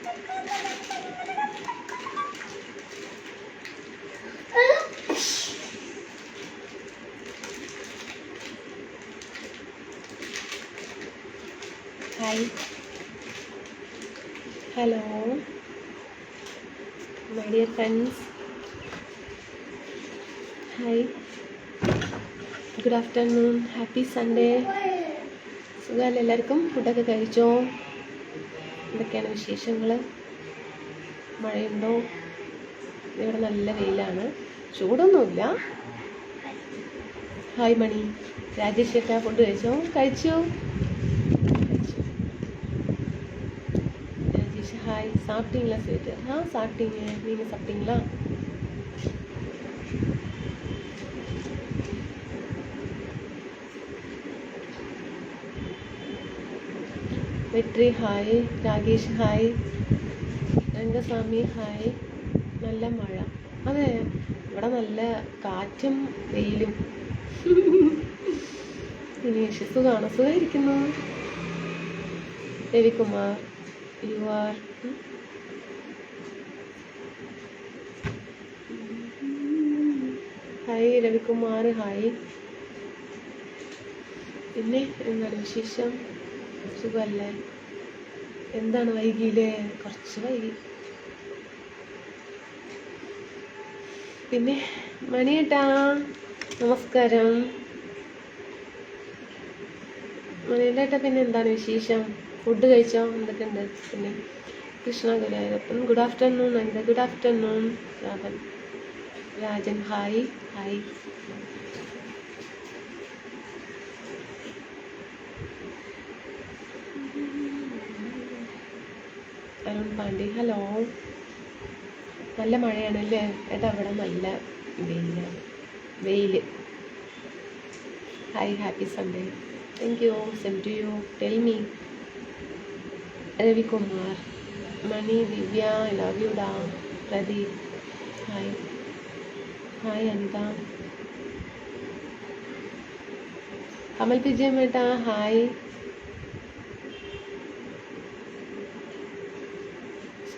Hi, hello my dear friends. Hi, good afternoon, happy Sunday. സുഖമല്ല എല്ലാവർക്കും? ഫുഡൊക്കെ കഴിച്ചോ? എന്തൊക്കെയാണ് വിശേഷങ്ങൾ? മഴയുണ്ടോ? ഇവിടെ നല്ല വെയിലാണ്, ചൂടൊന്നുമില്ല. ഹായ് മണി, രാജേഷ് ചേട്ടാ ഫുഡ് കഴിച്ചോ? കഴിച്ചു. ராஜேஷ் ஹாய், சாப்பிட்டீங்களா ஸ்வீட்டர்? சாப்பிட்டீங்க. நீங்கள் சாப்பிட்டீங்களா? வெற்றி hi, Rakesh hi, Rangaswamy hi. നല്ല മഴ. അതെ, ഇവിടെ നല്ല കാറ്റും വെയിലും. ദിനേഷ് സുഖമാണോ? സുഖമായിരിക്കുന്നു. Ravikumar, you are hi Ravikumar hi. പിന്നെ എന്താണ് വിശേഷം? സുഖമല്ലേ? എന്താണ് വൈകിയില്ലേ? കുറച്ച് വൈകി. പിന്നെ മണിയേട്ടാ നമസ്കാരം. മണിയേട്ടാ പിന്നെ എന്താണ് വിശേഷം? ഫുഡ് കഴിച്ചോ? എന്തൊക്കെയുണ്ട്? പിന്നെ കൃഷ്ണ ഗുരുവായൂരപ്പൻ ഗുഡ് ആഫ്റ്റർനൂൺ. എന്താ good afternoon. Rajan hi hi. Arun Pandi hello. നല്ല മഴയാണല്ലേ ഏട്ടാ? അവിടെ നല്ല വെയിലാണ്, വെയിൽ. Hi, happy Sunday. Thank you, same to you. Tell me. Ravikumar, Mani, Divya I love you ഡാ. Pradeep hi hi. അനിത, കമൽ വിജയമേട്ടാ hi.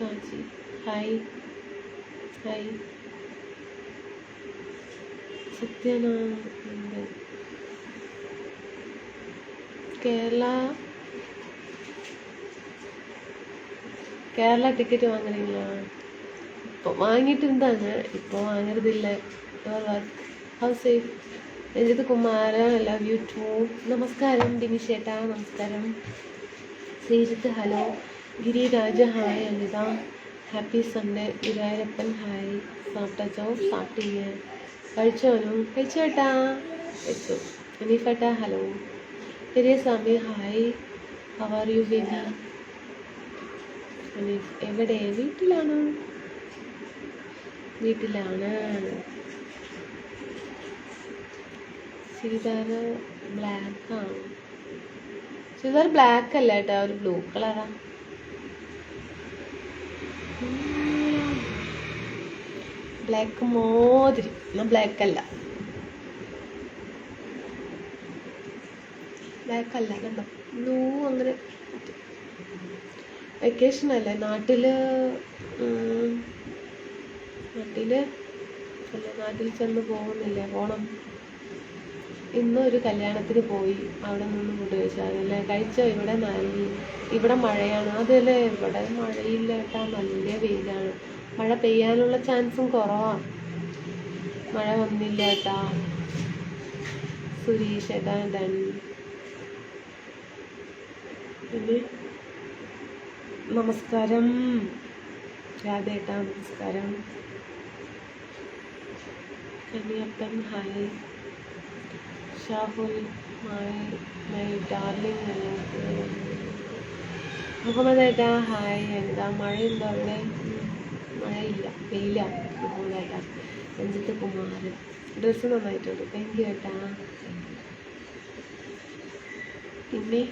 Saji hi hi. Sathyanath Kerala ticket வாங்குறீங்களா? இப்போ வாங்கிட்டு இருந்தாங்க, இப்போ வாங்குறதில்லை. House safe. Ranjith Kumar I love you too. നമസ്കാരം ദിനേശ് ചേട്ടാ, നമസ്കാരം. Sreejith hello. Giriraja hi. Anitha happy Sunday. Guruvayurappan hi. സാപ്പിട്ടോ? സാപ്പിട്ടീங்க. കഴിച്ചോനു? കഴിച്ചു ചേട്ടാ, കഴിച്ചു. അനീഫേട്ടാ hello. Periyaswamy hi. How are you baby? Aneef എവിടെ? വീട്ടിലാണ്. ചുരിദാർ ബ്ലാക്കാണ്. ചുരിദാർ ബ്ലാക്ക് അല്ല കേട്ടോ, ഒരു ബ്ലൂ കളറാ. ബ്ലാക്ക് മോതിരി. എന്നാൽ ബ്ലാക്ക് അല്ല, കണ്ടോ, ബ്ലൂ. അങ്ങനെ വെക്കേഷൻ അല്ലേ നാട്ടിൽ ചെന്ന് പോകുന്നില്ലേ? പോണം. ഇന്നൊരു കല്യാണത്തിന് പോയി, അവിടെ നിന്ന് ഫുഡ് കഴിച്ചാലല്ലേ? കഴിച്ചോ? ഇവിടെ മഴയാണ്. അതല്ലേ, ഇവിടെ മഴയില്ല കേട്ടാ, നല്ല വെയിലാണ്. മഴ പെയ്യാനുള്ള ചാൻസും കുറവാണ്. മഴ വന്നില്ല കേട്ടാ. സുരീഷ് ഏട്ടാ ഡൺ. പിന്നെ നമസ്കാരം രാധേട്ടാ, നമസ്കാരം. Kaniyappan hi. Shahul my darling. Muhammad ഏട്ടാ ഹായ്. എന്താ മഴയുണ്ടോ അവിടെ? മഴയില്ല, വെയിലാണ്. മുഹമ്മദ് ഏട്ടാ. രഞ്ജിത്ത് കുമാർ ഡ്രസ്സ് നന്നായിട്ടുണ്ട്. താങ്ക് യു ഏട്ടാ. പിന്നെ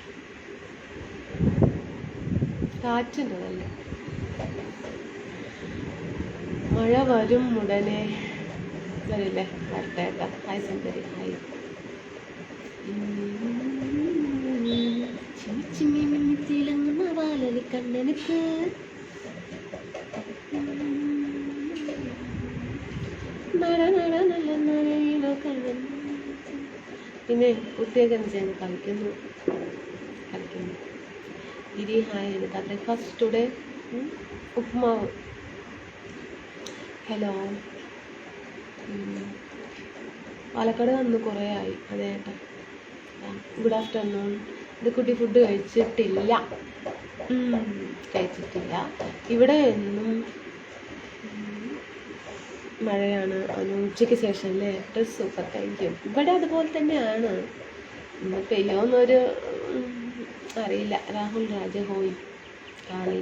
കാറ്റുണ്ട് നല്ല. മഴ വരും ഉടനെ. വരില്ലേ? വരട്ടെ ഏട്ടാ. ഹായ് സുന്ദരി ഹായ്. ചിമ്മി തിളങ്ങുന്ന വാലലി കണ്ണെനിക്ക്. പിന്നെ കുട്ടിയൊക്കെ എന്ത് ചെയ്യുന്നു? കളിക്കുന്നു. ഗിരി ഹായ്. എനിക്ക് ബ്രേക്ക്ഫാസ്റ്റ് ടുഡേ ഉപ്മാവ്. ഹലോ, പാലക്കാട് വന്ന് കുറേ ആയി. അതെ ഏട്ടാ, ഗുഡ് ആഫ്റ്റർനൂൺ. ഇത് കുട്ടി ഫുഡ് കഴിച്ചിട്ടില്ല. ഇവിടെ എന്നും മഴയാണ്. ഉച്ചയ്ക്ക് ശേഷം അല്ലേ? Super, thank you. ഇവിടെ അതുപോലെ തന്നെയാണ്. ഇന്ന് പെയ്യോന്നൊരു അറിയില്ല. രാഹുൽ രാജ ഹോയ് കാളി.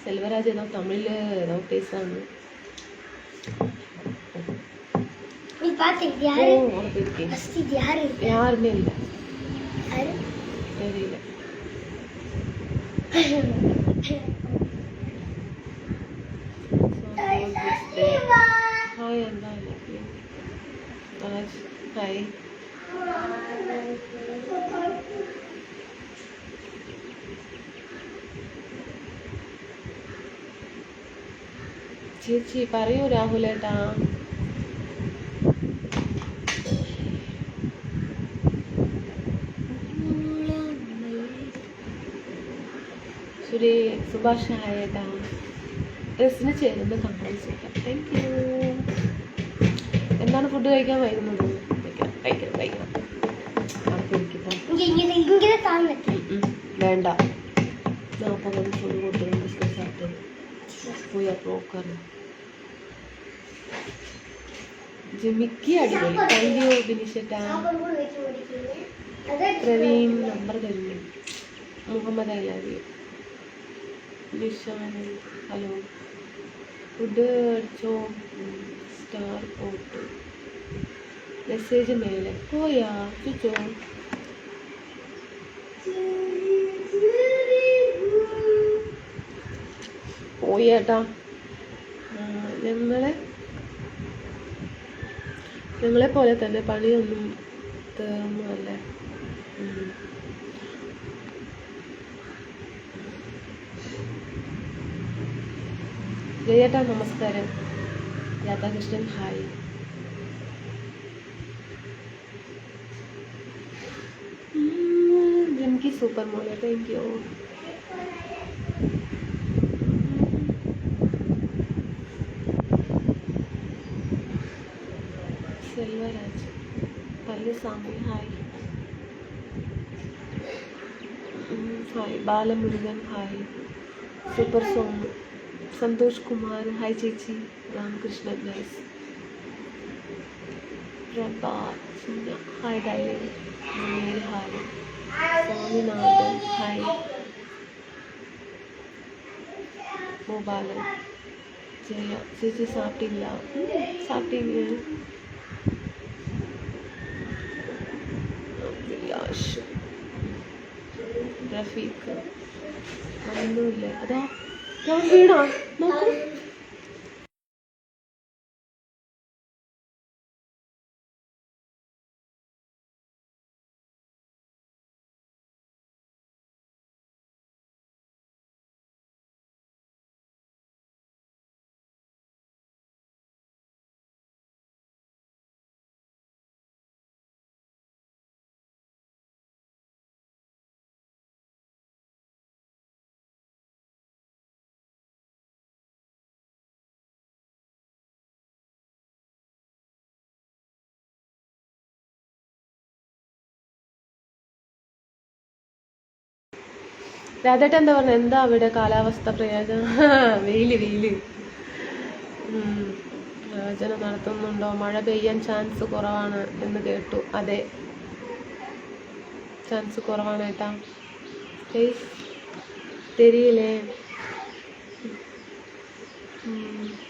സെൽവരാജ് ഏതോ തമിഴിൽ ഏതോ പേസാണ്. யாருமே இல்லை, தெரியல. ஹாய் அண்ணா, ராஜ் ஹாய். ചേച്ചി പറയൂ രാഹുലേട്ടാ. സുഭാഷ് ഹായേട്ടാ. ഡ്രസ്സിന് ചേരുന്ന കമൻസ്. Thank you. എന്താണ് ഫുഡ് കഴിക്കാൻ വരുന്നത്? കഴിക്കണം. വേണ്ട, നാൽപ്പത് ഫുഡ് കൊടുത്ത് ബിസിനസ് ആയിട്ട് പോയി നോക്കാറ്. ജിമിക്ക് അടിപൊളി. താങ്ക് യു ബിനിഷേട്ടാ. പ്രവീൺ നമ്പർ തരുന്നു. Muhammad I love you. Nishanand hello. Food അടിച്ചോ? സ്റ്റാർ പോട്ട് മെസ്സേജ് മേലെ പോയാ ചുച്ചോ. പോയേട്ടാ. ഞങ്ങളെ പോലെ തന്നെ പണിയൊന്നും തീർന്നല്ലേ. ജയേട്ടാ നമസ്കാരം. രാധാകൃഷ്ണൻ ഹായ്. ജിംകി സൂപ്പർ മോളെ, thank you. Selvaraj Palliswamy hi. Hi Balamurugan hi. Super song Santhosh Kumar hi ചേച്ചി. രാമകൃഷ്ണൻ നൈസ്. പ്രഭാ ഹായ് ഡയറി ഹായ്. സ്വാമിനാഥൻ ഹായ്. മോബാലൻ ജയ ചേച്ചി സാപ്പിട്ടില്ല. സാപ്പിട്ടീங்க. അഭിലാഷ് റഫീഖ് ഒന്നുമില്ല. അതാ ഞാൻ വീണോ നോക്കൂ. രാധേട്ട എന്താ പറഞ്ഞ? എന്താ അവിടെ കാലാവസ്ഥ പ്രയോജനം? വെയില് പ്രയോജന നടത്തുന്നുണ്ടോ? മഴ പെയ്യാൻ ചാൻസ് കുറവാണ് എന്ന് കേട്ടു. അതെ, ചാൻസ് കുറവാണ് ഏട്ടാ. തെരിയില്ലേ.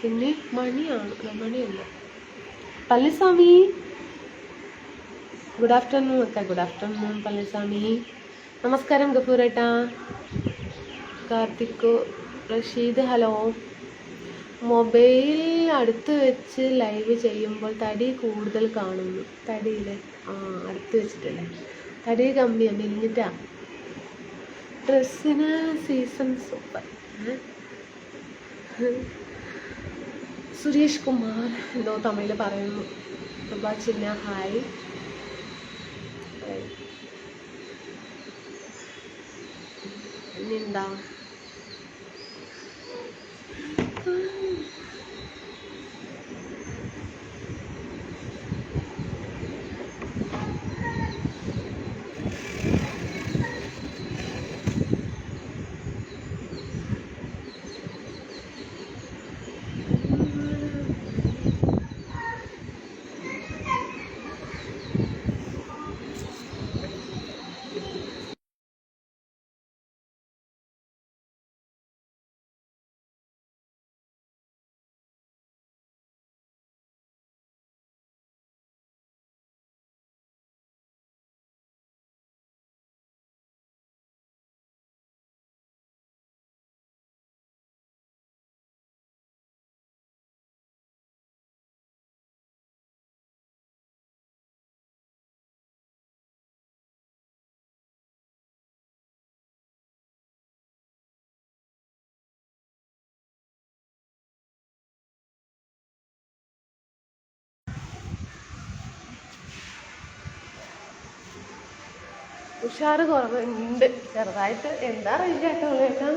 പിന്നെ മണിയല്ല. പള്ളിസ്വാമി ഗുഡ് ആഫ്റ്റർനൂൺ ഒക്കെ. Good afternoon Palliswamy. നമസ്കാരം ഗഫൂരേട്ടാ. കാർത്തിക് റഷീദ് ഹലോ. മൊബൈൽ അടുത്ത് വെച്ച് ലൈവ് ചെയ്യുമ്പോൾ തടി കൂടുതൽ കാണുന്നു. തടിയിലെ അടുത്ത് വെച്ചിട്ടല്ലേ? തടി കമ്മിയാണ്, മെലിഞ്ഞിട്ടാ. ഡ്രസ്സിന് സീസൺ സൂപ്പർ. സുരേഷ് കുമാർ എന്തോ തമിഴിൽ പറയുന്നു. പ്രഭാ ചിന്ന ഹായ്. ഇനിയെന്താ ഉഷാറ് കുറവുണ്ട് ചെറുതായിട്ട്. എന്താ അറിയില്ല കേട്ടോ കേൾക്കാം.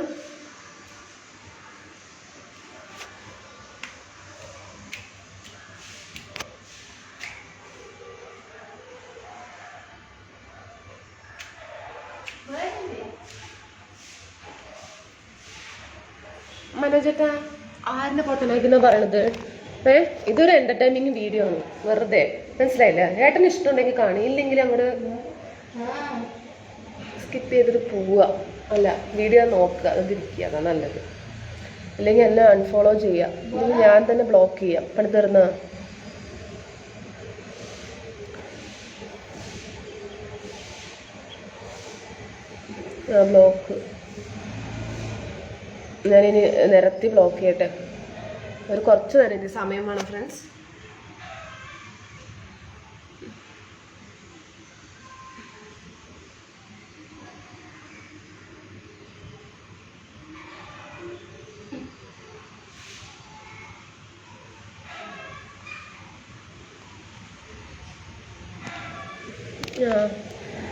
മനോജേട്ടാ ആരിനെ പൊട്ടനാക്കുന്ന പറയണത്? ഇതൊരു എന്റർടൈനിങ് വീഡിയോ ആണ്, വെറുതെ. മനസ്സിലായില്ല? ഏട്ടന് ഇഷ്ടമുണ്ടെങ്കിൽ കാണും, ഇല്ലെങ്കിൽ അങ്ങോട്ട് സ്കിപ്പ് ചെയ്തിട്ട് പോവുക. അല്ല, വീഡിയോ നോക്കുക, അതിരിക്കുക, അതാണ് നല്ലത്. അല്ലെങ്കിൽ എന്നെ അൺഫോളോ ചെയ്യുക, അല്ലെങ്കിൽ ഞാൻ തന്നെ ബ്ലോക്ക് ചെയ്യാം. പണി തീർന്ന ബ്ലോക്ക് ഞാനിനി നിരത്തി ബ്ലോക്ക് ചെയ്യട്ടെ. ഒരു കുറച്ച് നേരം ഇനി സമയം വേണം ഫ്രണ്ട്സ്.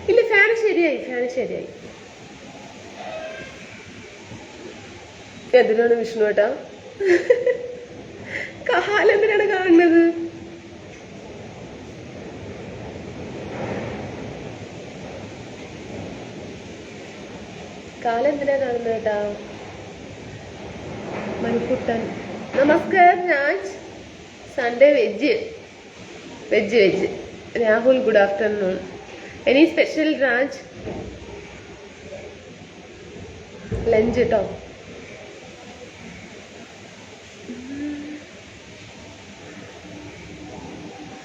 ഇല്ല, ഫാൻ ശരിയായി. എന്തിനാണ് വിഷ്ണു ഏട്ടാ കാലെന്തിനാണ് കാണുന്നത്? കാലെന്തിനാ കാണുന്നത് ഏട്ടാ? മണിക്കുട്ടൻ നമസ്കാരം. Raj Sunday veg. Rahul good afternoon. Any special Raj? Lunch കേട്ടോ.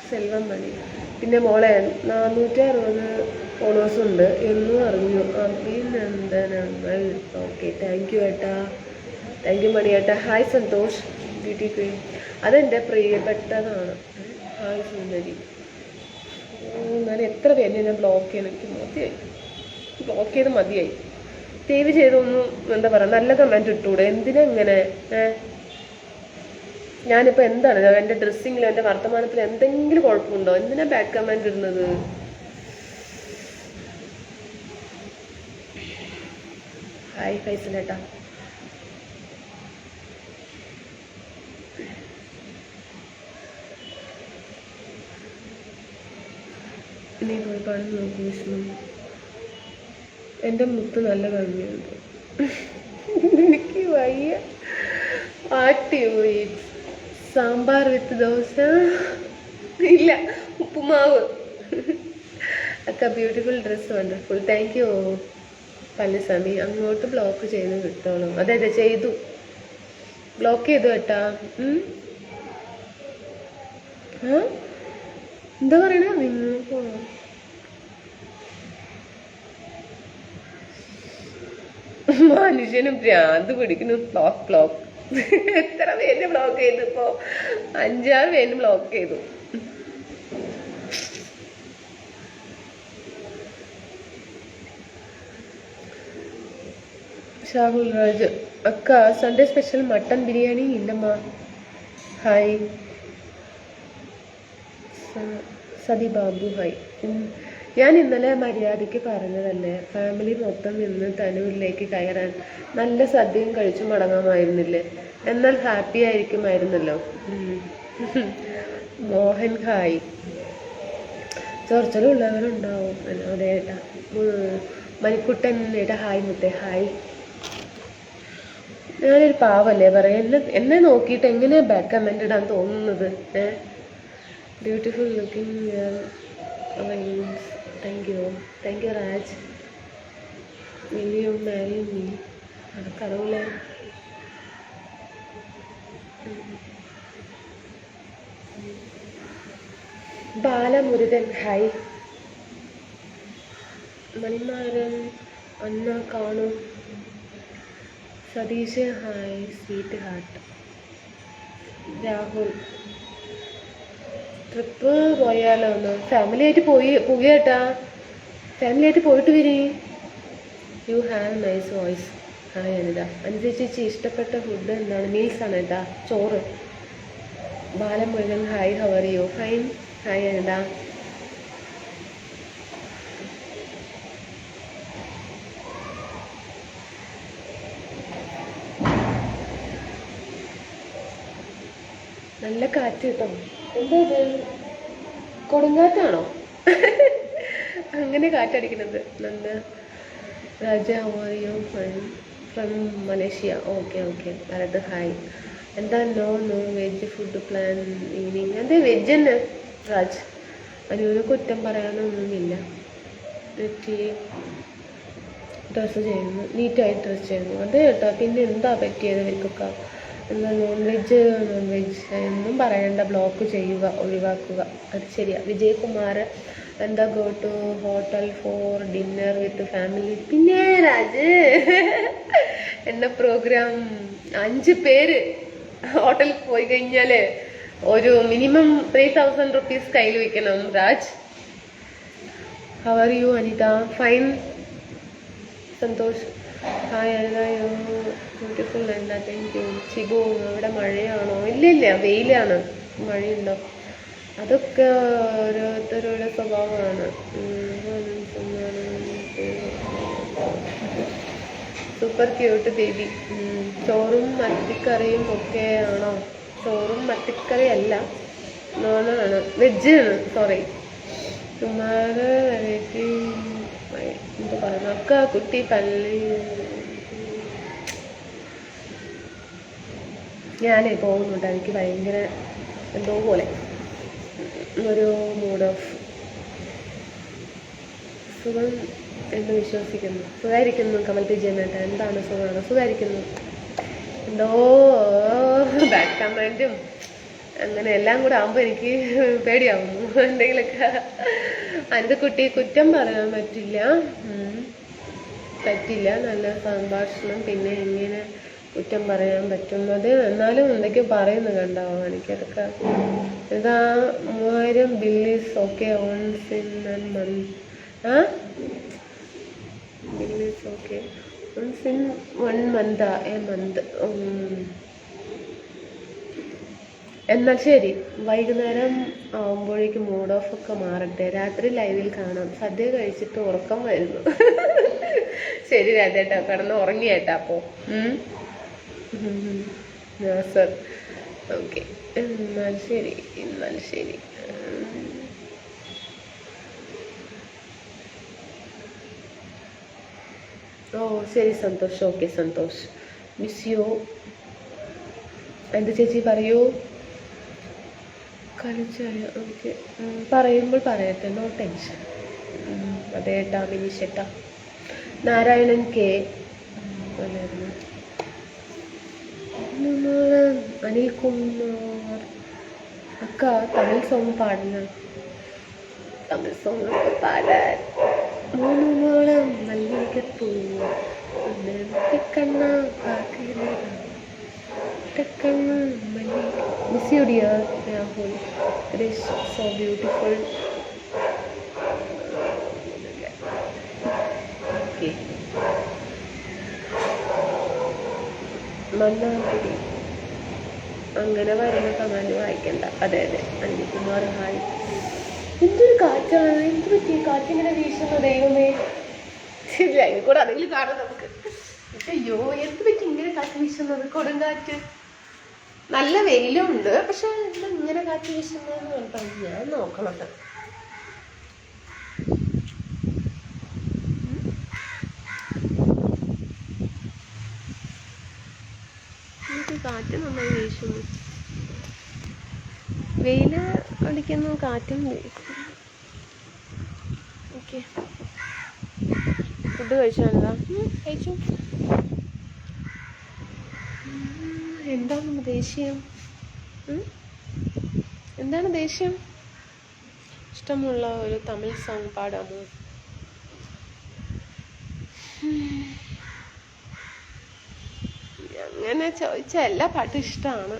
സെൽവം മണി. പിന്നെ മോളെ 460 ഫോളോവേഴ്സ് ഉണ്ട് എന്നും അറിഞ്ഞു. അഭിനന്ദനങ്ങൾ. ഓക്കെ, താങ്ക് യു ഏട്ടാ. താങ്ക് യു മണി ഏട്ടാ. Hi Santhosh beauty queen. അതെൻ്റെ പ്രിയപ്പെട്ടതാണ്. ഹായ് സുന്ദരി. ഞാൻ എത്ര പേര് ഞാൻ ബ്ലോക്ക് ചെയ്യണം? എനിക്ക് മതിയായി, ബ്ലോക്ക് ചെയ്ത് മതിയായി. ദയവ് ചെയ്തൊന്നും എന്താ പറയുക, നല്ല കമൻറ്റ് ഇട്ടൂടെ? എന്തിനാ ഇങ്ങനെ? ഞാനിപ്പോൾ എന്താണ് എൻ്റെ ഡ്രസ്സിങ്ങിലോ എൻ്റെ വർത്തമാനത്തിൽ എന്തെങ്കിലും കുഴപ്പമുണ്ടോ? എന്തിനാ ബാഡ് കമൻറ്റ് ഇടുന്നത്? ഹായ് ഫൈസലേട്ടാ. നീ പോയി പണം നോക്കി വിഷ്ണു. എൻ്റെ മുത്ത് നല്ല ഭംഗിയുണ്ട്. എനിക്ക് വയ്യ. സാമ്പാർ വിത്ത് ദോശ ഇല്ല, ഉപ്പുമാവ്. അക്ക beautiful dress, wonderful. Thank you Pallaswamy. അങ്ങോട്ട് ബ്ലോക്ക് ചെയ്ത് കിട്ടോളൂ. അതെ ചെയ്തു, ബ്ലോക്ക് ചെയ്തു കേട്ടാ. എന്താ പറയണ? നിങ്ങൾക്ക് മനുഷ്യനും ഭ്രാന്ത് പിടിക്കുന്നു. ബ്ലോക്ക് എത്ര പേര് ബ്ലോക്ക് ചെയ്തു? ഇപ്പോ 5-6 പേര് ബ്ലോക്ക് ചെയ്തു. ഷാഹുൽ രാജ്. അക്ക സൺഡേ സ്പെഷ്യൽ മട്ടൻ ബിരിയാണി ഇല്ലമ്മ. Hi Sathi Babu hi. ഞാൻ ഇന്നലെ മര്യാദയ്ക്ക് പറഞ്ഞതല്ലേ, ഫാമിലി മൊത്തം നിന്ന് തനുവിലേക്ക് കയറാൻ നല്ല സദ്യയും കഴിച്ചു മടങ്ങാമായിരുന്നില്ലേ? എന്നാൽ ഹാപ്പി ആയിരിക്കുമായിരുന്നല്ലോ. മോഹൻ ഹായ്. ചൊറിച്ചിലുള്ളവരുണ്ടാവും. അതെ ഏട്ടാ. മണിക്കുട്ടൻ ഏട്ടാ ഹായ് മുട്ടേ ഹായ്. ഞാനൊരു പാവല്ലേ പറയാം. എന്നെ നോക്കിയിട്ട് എങ്ങനെ ബാക്ക് കമൻ്റ് ഇടാൻ തോന്നുന്നത്? Beautiful looking. Thank you Raj. Will you marry me? കടവുള്ള ബാലമുരുകൻ ഹായ്. മണിമാരൻ അന്ന കാണും. Satheesh hi sweetheart. Rahul trip പോയാലോ? ഒന്ന് ഫാമിലി ആയിട്ട് പോകേട്ടാ. ഫാമിലി ആയിട്ട് പോയിട്ട് വരി. You have nice voice. Hi Anitha. Anitha ചേച്ചി ഇഷ്ടപ്പെട്ട ഫുഡ് എന്താണ്? മീൽസാണ് ഏട്ടാ, ചോറ്. Balamurugan hi how are you? Fine. Hi Anitha. നല്ല കാറ്റ് കിട്ടും. എന്താ ഇത്, കൊടുങ്കാറ്റാണോ? അങ്ങനെ കാറ്റടിക്കുന്നത്. നല്ല Raja how are you from Malaysia. Okay അരത് hi. എന്താ no veg food plan evening? അതെ വെജ് തന്നെ രാജ്. അതിനൊരു കുറ്റം പറയാനൊന്നുമില്ല. ഡ്രസ്സ് ചെയ്യുന്നു, നീറ്റായിട്ട് ഡ്രസ്സ് ചെയ്യുന്നു. അതെ കേട്ടോ. പിന്നെ എന്താ പറ്റിയത് ഇവർക്കൊക്കെ? എന്താ നോൺ വെജ് എന്നും പറയണ്ട, ബ്ലോക്ക് ചെയ്യുക, ഒഴിവാക്കുക. അത് ശരിയാ. വിജയകുമാർ എന്താ go to hotel for dinner with family? പിന്നെ രാജ് എന്ന പ്രോഗ്രാം 5 പേര് ഹോട്ടലിൽ പോയി കഴിഞ്ഞാൽ ഒരു മിനിമം 3000 rupees കയ്യിൽ വെക്കണം Raj. How are you Anitha? Fine. Santhosh hi Anitha. Beautiful Anitha. Thank you. Chibu അവിടെ മഴയാണോ? ഇല്ല വെയിലാണ്. മഴയുണ്ടോ? അതൊക്കെ ഓരോരുത്തരുടെ സ്വഭാവമാണ്. Super cute baby. ചോറും മത്തിക്കറിയും ഒക്കെ ആണോ? ചോറും മത്തിക്കറി അല്ല, നോണാണ്, വെജ് ആണ്. സോറി. കുമാര് എന്താ പറയുക, ഒക്കെ കുട്ടി പള്ളി. ഞാനേ പോകുന്നുണ്ട്. എനിക്ക് ഭയങ്കര എന്തോ പോലെ ഒരു മൂഡ് ഓഫ്. സുഖം എന്ന് വിശ്വസിക്കുന്നു. സുഖമായിരിക്കുന്നു കമൽ പി ജയനേട്ട. എന്താണ് സുഖമാണ്? സുഖമായിരിക്കുന്നു. എന്തോ ബാക്ക് കമൻറ്റും അങ്ങനെ എല്ലാം കൂടെ ആകുമ്പോൾ എനിക്ക് പേടിയാവുന്നു. എന്തെങ്കിലുമൊക്കെ അതിൻ്റെ കുട്ടി കുറ്റം പറയാൻ പറ്റില്ല. നല്ല സംഭാഷണം. പിന്നെ എങ്ങനെ കുറ്റം പറയാൻ പറ്റുന്നത്? എന്നാലും എന്തൊക്കെയോ പറയുന്നു കണ്ടോ? എനിക്കതൊക്കെ ഇതാ 3000 bills okay once in month. Bills okay once in 1 month a month. എന്നാൽ ശരി, വൈകുന്നേരം ആവുമ്പോഴേക്കും മൂഡ് ഓഫ് ഒക്കെ മാറട്ടെ. രാത്രി ലൈവിൽ കാണാം. സദ്യ കഴിച്ചിട്ട് ഉറക്കം വരുന്നു. ശരി രാജേട്ടാ, കിടന്ന് ഉറങ്ങിയേട്ടാ. അപ്പോൾ സർ ഓക്കെ. എന്നാൽ ശരി. ഓ ശരി Santhosh. Okay Santhosh, miss you. എന്ത് ചേച്ചി പറയൂ. കളിച്ചായ ഓക്കെ. പറയുമ്പോൾ പറയട്ടെ, നോ ടെൻഷൻ. അതേട്ടാ മിനിഷേട്ടാ. നാരായണൻ കെ അനിൽകുമാർ. അക്ക തമിഴ് സോങ് പാടണം. തമിഴ് സോങ് ഒക്കെ പാടാൻ. 3 മോളം മല്ലികപ്പൂ കണ്ണ miss you dear Rahul. It is so beautiful. Okay. Manna അങ്ങനെ വരുന്ന കമാൻഡ് വായിക്കണ്ട. അതെ അതെ, അനിൽകുമാർ ഹായ്. എന്തൊരു കാറ്റാണ്, എന്ത് പറ്റി കാറ്റിങ്ങനെ വീശുന്നു ദൈവമേ. ശരി, അതിൽ കൂടെ അതെങ്കിലും കാണാം നമുക്ക്. അയ്യോ, എന്ത് പറ്റി ഇങ്ങനെ കാറ്റ് വീശുന്നത്, കൊടുങ്കാറ്റ്. നല്ല വെയിലുണ്ട്, പക്ഷെ ഇങ്ങനെ കാറ്റ് വീശുന്നതെന്ന് പറഞ്ഞാൽ ഞാൻ നോക്കണത്. കാറ്റ് നന്നായി വീശുന്നു, വെയില് അടിക്കുന്നു, കാറ്റും വീശുന്നു. ഓക്കെ, ഫുഡ് കഴിച്ചാൽ കഴിച്ചു. എന്താണ് ദേഷ്യം? എന്താണ് ദേഷ്യം? ഇഷ്ടമുള്ള ഒരു തമിഴ് സോങ് പാടാമോ? അങ്ങനെ ചോദിച്ച എല്ലാ പാട്ടും ഇഷ്ടമാണ്.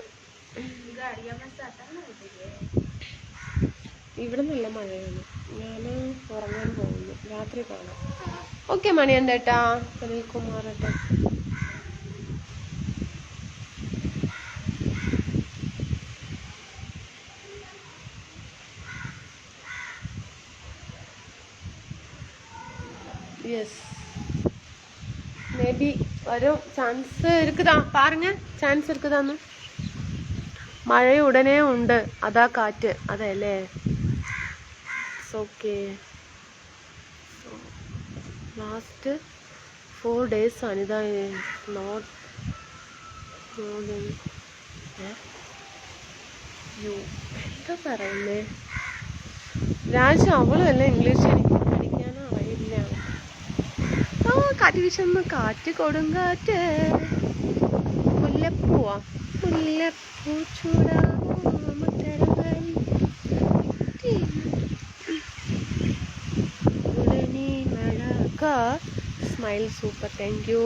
ഇവിടെ നല്ല മഴയാണ്, ഞാൻ ഉറങ്ങാൻ പോകുന്നു, രാത്രി കാണാം. ഓക്കെ മണിയന്തേട്ടാ, അനിൽകുമാറേട്ടാ. യെസ്, மேபி வரும் சான்ஸ் இருக்குதா பாருங்க, ചാൻസ് இருக்குதாന്ന്. മഴ ഉടനെ ഉണ്ട്, അതാ കാറ്റ്. അതെ അല്ലേ? ഓക്കെ, ലാസ്റ്റ് 4 days ആണ് ഇതാ. നോട്ട് യു എന്താ പറയുന്നേ രാജ? അവളും അല്ല ഇംഗ്ലീഷ് എനിക്ക് പഠിക്കാനോ അറിയില്ല. ആ കാറ്റ് വീശുന്നു, കാറ്റ് കൊടുങ്കാറ്റ്. മുല്ലപ്പൂവാ, മുല്ലപ്പൂ ചൂടാമോ മുത്തരങ്ങളിൽ ഉടനെ മഴ. Smile super, thank you.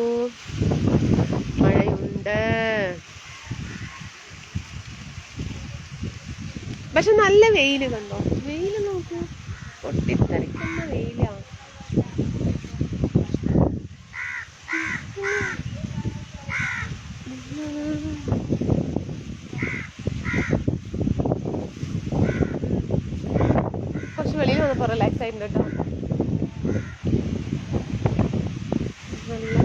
മഴയുണ്ട്, പക്ഷെ നല്ല വെയില് കണ്ടോ? വെയില് നോക്കൂ, പൊട്ടിത്തെറിക്കുന്ന വെയിലാ. കുറച്ച് വെളിയിൽ വന്നപ്പോ റിലാക്സ് ആയിട്ടുണ്ട് കേട്ടോ. നല്ല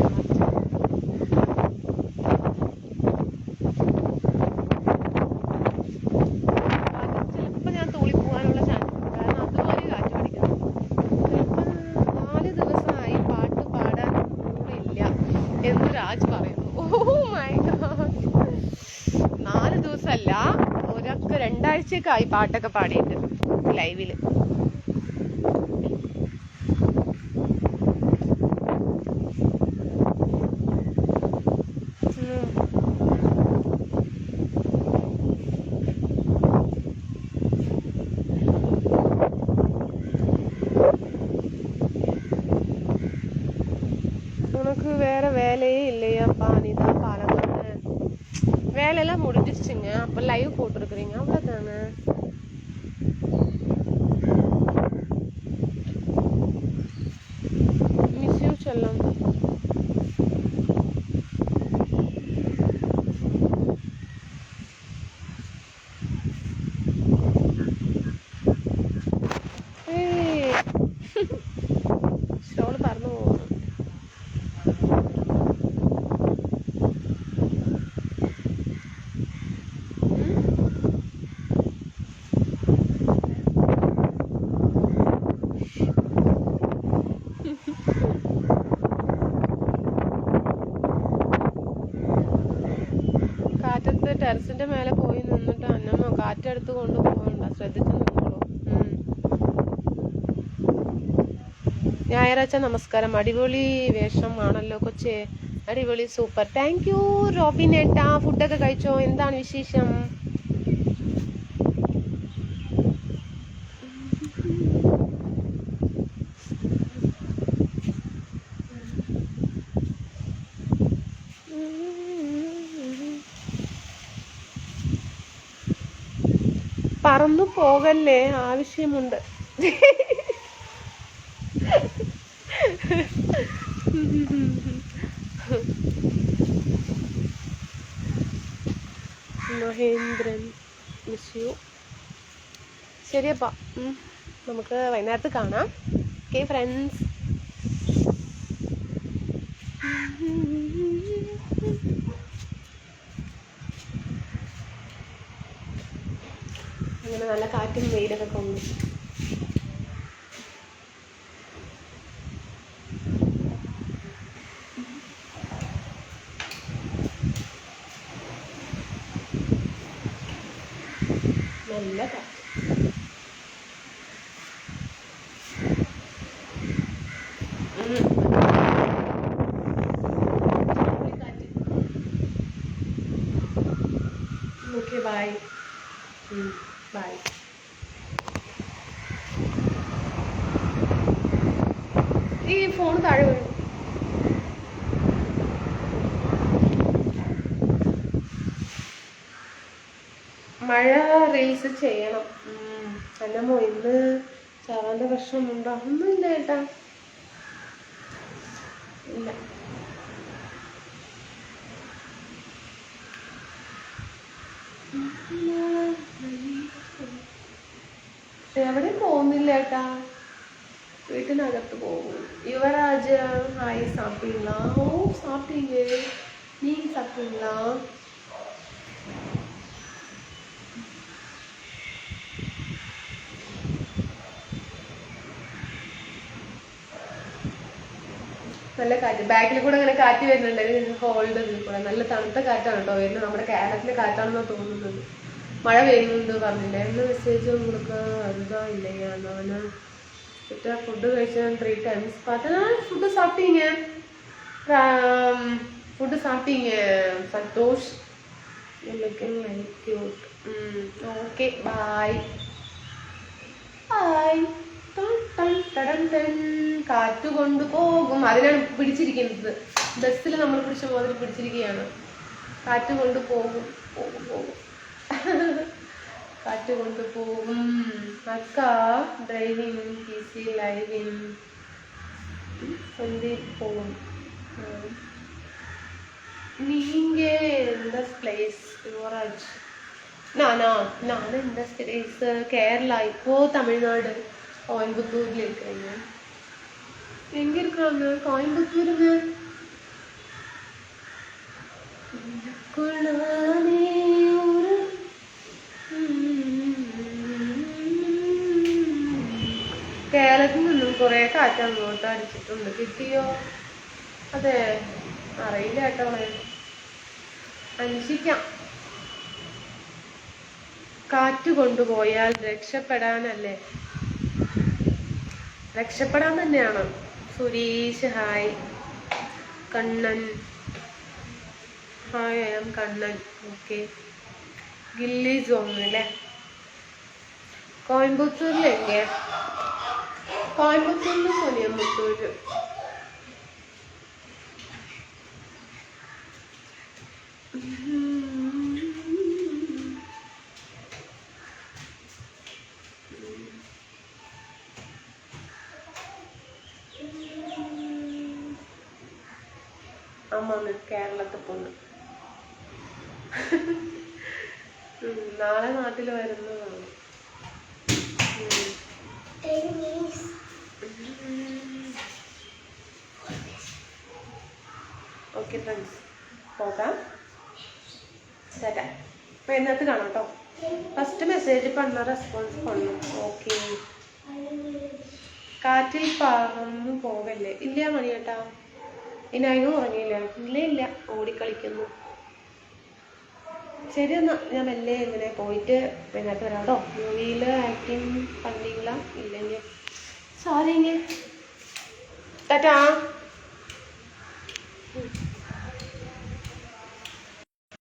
ചിലപ്പോ ഞാൻ തൂളി പോകാനുള്ള ചാൻസ് ഉണ്ട്, കാരണം അതുപോലെ കാറ്റ് പഠിക്കണം. ചിലപ്പോൾ 4 ദിവസമായി പാട്ട് പാടാൻ കൂടില്ല എന്ന് രാജ് പറയുന്നു. ഓ മൈ ഗോഡ്, 4 ദിവസമല്ല, 2 ആഴ്ചയൊക്കെ പാട്ടൊക്കെ പാടിയിട്ട് ലൈവില്. உனக்கு வேற வேலையே இல்லையாப்பா? நீதா பாலக்காடு வேலையெல்லாம் முடிஞ்சிருச்சுங்க, அப்போ லைவ் போட்டிருக்கிறீங்க, அவ்வளோதாங்க. மிஸ் யூ செல்லம். ഷോള് പറന്നു പോകുന്നു. കാറ്റത്ത് ടെറസിന്റെ മേലെ പോയി നിന്നിട്ട് അന്നമ്മ കാറ്റെടുത്ത് കൊണ്ടുപോകണ്ട, ശ്രദ്ധിച്ചു നിന്നോളൂ. ഞായറാഴ്ച നമസ്കാരം, അടിപൊളി വേഷം ആണല്ലോ കൊച്ചേ, അടിപൊളി സൂപ്പർ, താങ്ക് യു റോബിനേട്ടാ. ഫുഡൊക്കെ കഴിച്ചോ? എന്താണ് വിശേഷം? പറന്നു പോകല്ലേ, ആവശ്യമുണ്ട്. Mahendran miss you. ശരിയപ്പാ, നമുക്ക് വൈകുന്നേരത്ത് കാണാം. Okay friends. അങ്ങനെ നല്ല കാറ്റും വെയിലൊക്കെ കൊണ്ടു. നല്ല കാറ്റ്. Okay bye. ബൈ. ഈ ഫോൺ താഴെ വീഴും. മഴ റീൽസ് ചെയ്യണം. അല്ലമ്മോ ഇന്ന് ചാവാൻ്റെ പ്രശ്നമുണ്ടോ? ഒന്നുമില്ല ഏട്ടാ, ഇല്ല. എവിടെ പോകുന്നില്ല ഏട്ടാ, വീട്ടിനകത്ത് പോകും. യുവരാജ് ഹായ്, സാപ്പിங்களா? ഓ சாப்பிட்டீங்க, நீங்க சாப்பிட்டீங்களா? നല്ല കാറ്റ്, ബാക്കിൽ കൂടെ അങ്ങനെ കാറ്റ് വരുന്നുണ്ട്. ഹോൾഡ് കൂടെ നല്ല തണുത്ത കാറ്റാണ് കേട്ടോ വരുന്നത്. നമ്മുടെ കേരളത്തിലെ കാറ്റാണെന്നാ തോന്നുന്നത്. മഴ പെയ്യുന്നുണ്ട് പറഞ്ഞില്ലേ, എന്ന് മെസ്സേജ് உங்களுக்கு வருதா இல்லையா? நான் ஃபுட்டு കഴിച്ചാൽ 3 times பார்த்தா ஃபுட்டு சாப்பிட்டீங்க. ஃபுட்டு சாப்பிட்டீங்க Santhosh. looking like cute. Okay bye. Bye. കാറ്റ് കൊണ്ടുപോകും. അതിനാണ് പിടിച്ചിരിക്കുന്നത്. ബസ്സിൽ നമ്മൾ പിടിച്ച മാതിരി പിടിച്ചിരിക്കുകയാണ്. കാറ്റ് കൊണ്ടുപോകും, പോകും പോകും. കാറ്റ് കൊണ്ടുപോകും. അക്ക ഡ്രൈവിംഗ് PC ലൈവിംഗ് സന്ദീപ് പോകും. நீங்க எந்த பிளேஸ்? யுவராஜ். நான் எந்த பிளேஸ்? கேரளா. இப்போ தமிழ்நாடு கோயம்புத்தூர்ல இருக்கிறீங்க. எங்க இருக்காங்க? கோயம்புத்தூருங்க. കേരളത്തിൽ നിന്നും കുറെ കാറ്റ് അങ്ങോട്ട് അടിച്ചിട്ടുണ്ട്. കിട്ടിയോ? അതെ, അറിയില്ല കേട്ടോ, അന്വേഷിക്കാം. കാറ്റ് കൊണ്ടുപോയാൽ രക്ഷപ്പെടാനല്ലേ? രക്ഷപ്പെടാൻ തന്നെയാണ്. Suresh hi. Kannan hi, I am Kannan. Okay. Ghilli song അല്ലേ? കോയമ്പത്തൂരിലെങ്കെ? കോയമ്പത്തൂരിൽ കൊനിയമ്പത്തൂര്. ஆமாங்க, കേരളത്തിൽ പോന്ന്. നാളെ നാട്ടിൽ വരുന്നതാണ്. ഓക്കെ ഫ്രണ്ട്സ്, പോകാം. ചേട്ടാ എന്നത്ത് കാണാം കേട്ടോ. ഫസ്റ്റ് മെസ്സേജ് പണ്ണ റെസ്പോൺസ് പണ്ണു. ഓക്കെ. കാറ്റിൽ പറന്നു പോകല്ലേ? ഇല്ല മണിയേട്ടാ, ഇനായും ഉറങ്ങിയില്ല. ഇല്ല, ഓടിക്കളിക്കുന്നു. ശരി എന്നാ, ഞാൻ മെല്ലെ ഇങ്ങനെ പോയിട്ട് അതിനകത്ത് വരാം കേട്ടോ. മൂവിയിൽ ആക്ടിങ് പണ്ടീங்களா? ഇല്ലെങ്കിൽ സാരിങ്ങ. ടാറ്റാ.